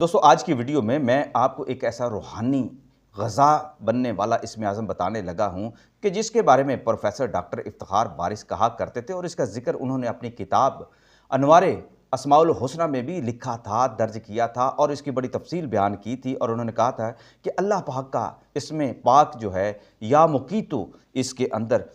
दोस्तों आज की वीडियो में मैं आपको एक ऐसा रूहानी ग़ज़ा बनने वाला इस्म आज़म बताने लगा हूँ कि जिसके बारे में प्रोफेसर डॉक्टर इफ्तिखार बारिश कहा करते थे और इसका ज़िक्र उन्होंने अपनी किताब अनवारे अस्माउल हुस्ना में भी लिखा था, दर्ज किया था और इसकी बड़ी तफसील बयान की थी। और उन्होंने कहा था कि अल्लाह पाक का इसमें पाक जो है या मुकीतो, इसके अंदर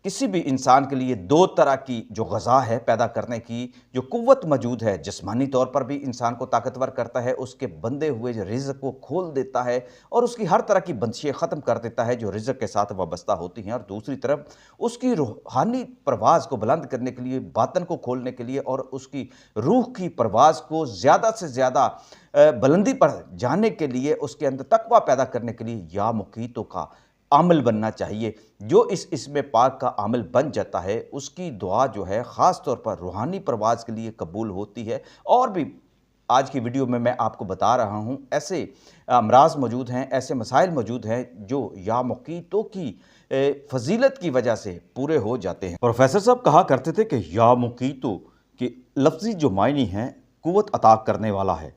किसी भी इंसान के लिए दो तरह की जो ग़ज़ा है पैदा करने की जो क़ुव्वत मौजूद है, जिस्मानी तौर पर भी इंसान को ताकतवर करता है, उसके बंधे हुए जो रिज़्क़ को खोल देता है और उसकी हर तरह की बंदिशें ख़त्म कर देता है जो रिज़्क़ के साथ वाबस्ता होती हैं। और दूसरी तरफ उसकी रूहानी परवाज़ को बुलंद करने के लिए, बातन को खोलने के लिए और उसकी रूह की परवाज़ को ज़्यादा से ज़्यादा बुलंदी पर जाने के लिए, उसके अंदर तक़वा पैदा करने के लिए या मुकीतो का आमिल बनना चाहिए। जो इस इस्म पाक का आमिल बन जाता है उसकी दुआ जो है ख़ास तौर पर रूहानी परवाज़ के लिए कबूल होती है। और भी आज की वीडियो में मैं आपको बता रहा हूँ ऐसे अमराज़ मौजूद हैं, ऐसे मसाइल मौजूद हैं जो या मुकीतो की फ़जीलत की वजह से पूरे हो जाते हैं। प्रोफेसर साहब कहा करते थे कि या मुकीतो कि लफ्ज़ी जो मायने हैं क़ुव्वत अता करने वाला है।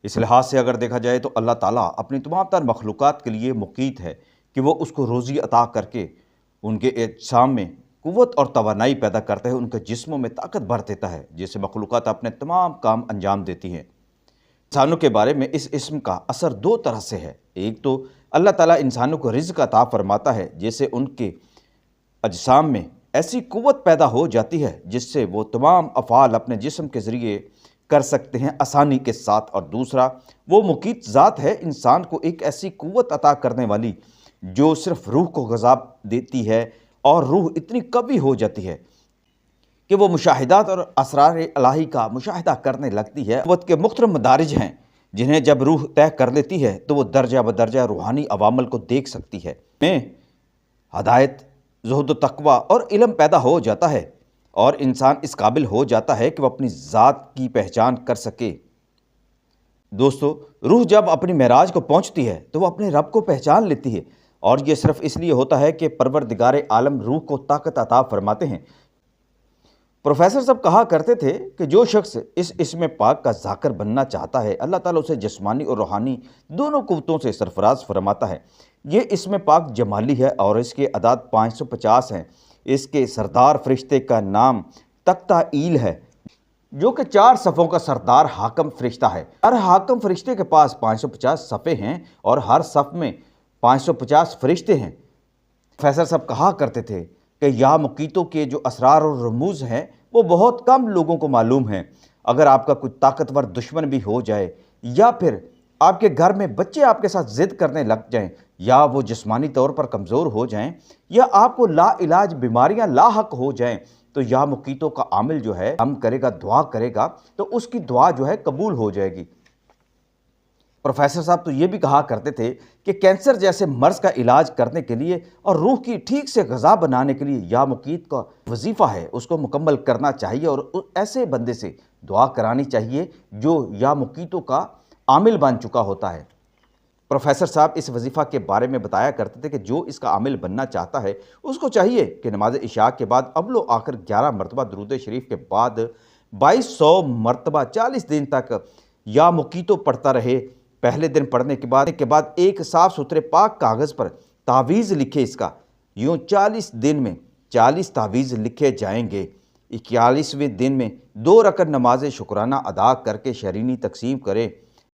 इस लिहाज से अगर देखा जाए तो अल्लाह ताला अपनी तमाम तर मखलूक़ात के लिए मुकीत है कि वो उसको रोज़ी अता करके उनके एहसाम में क़ुव्वत और तवानाई पैदा करता है, उनके जिस्मों में ताकत भर देता है, जिससे मखलूक़ात अपने तमाम काम अंजाम देती हैं। इंसानों के बारे में इस इस्म का असर दो तरह से है। एक तो अल्लाह ताला इंसानों को रिज़्क़ अता फरमाता है जिससे उनके अजसाम में ऐसी क़ुव्वत पैदा हो जाती है जिससे वो तमाम अफ़ाल अपने जिस्म के ज़रिए कर सकते हैं आसानी के साथ। और दूसरा वो मुकीत ज़ात है इंसान को एक ऐसी क़ुव्वत अता करने वाली जो सिर्फ रूह को ग़ज़ा देती है और रूह इतनी कवी हो जाती है कि वो मुशाहिदात और असरार इलाही का मुशाहिदा करने लगती है। क़ुव्वत के मुख्तलिफ़ मदारिज हैं जिन्हें जब रूह तय कर लेती है तो वो दर्जा ब दर्जा रूहानी अवामल को देख सकती है। में हदायत, ज़ुहद, तक़वा और इल्म पैदा हो जाता है और इंसान इस काबिल हो जाता है कि वो अपनी ज़ात की पहचान कर सके। दोस्तों, रूह जब अपनी मेराज को पहुँचती है तो वो अपने रब को पहचान लेती है और ये सिर्फ इसलिए होता है कि परवरदिगार आलम रूह को ताकत अता फरमाते हैं। प्रोफेसर साहब कहा करते थे कि जो शख्स इस इस्म पाक का ज़ाकिर बनना चाहता है अल्लाह ताला उसे जिस्मानी और रूहानी दोनों क़ुव्वतों से सरफराज फरमाता है। ये इस्म पाक जमाली है और इसके अदाद 550 हैं। इसके सरदार फरिश्ते का नाम तख्ता-ईल है जो कि 4 सफ़ों का सरदार हाकम फरिश्ता है। हर हाकम फरिश्ते के पास 550 सफ़े हैं और हर सफ़ में 550 फरिश्ते हैं। प्रोफेसर साहब कहा करते थे कि या मुकीतो के जो असरार और रमूज़ हैं वो बहुत कम लोगों को मालूम हैं। अगर आपका कोई ताकतवर दुश्मन भी हो जाए या फिर आपके घर में बच्चे आपके साथ ज़िद करने लग जाएं या वो जिस्मानी तौर पर कमज़ोर हो जाएं या आपको लाइलाज बीमारियां लाहक हो जाएं तो या मुकीतो का आमिल जो है हम करेगा, दुआ करेगा तो उसकी दुआ जो है कबूल हो जाएगी। प्रोफेसर साहब तो ये भी कहा करते थे कि कैंसर जैसे मर्ज़ का इलाज करने के लिए और रूह की ठीक से ग़ज़ा बनाने के लिए या मुकीत का वजीफ़ा है उसको मुकम्मल करना चाहिए और ऐसे बंदे से दुआ करानी चाहिए जो या मुकीतों का आमिल बन चुका होता है। प्रोफेसर साहब इस वजीफ़ा के बारे में बताया करते थे कि जो इसका आमिल बनना चाहता है उसको चाहिए कि नमाज इशा के बाद अव्वल आखिर 11 मरतबा दुरूद शरीफ के बाद 2200 मरतबा 40 दिन तक या मुकीतो पढ़ता रहे। पहले दिन पढ़ने के बाद एक साफ़ सुथरे पाक कागज़ पर तावीज़ लिखे। इसका यूँ 40 दिन में 40 तावीज़ लिखे जाएंगे। 41वें दिन में 2 रकत नमाज शुक्राना अदा करके शरीनी तकसीम करें।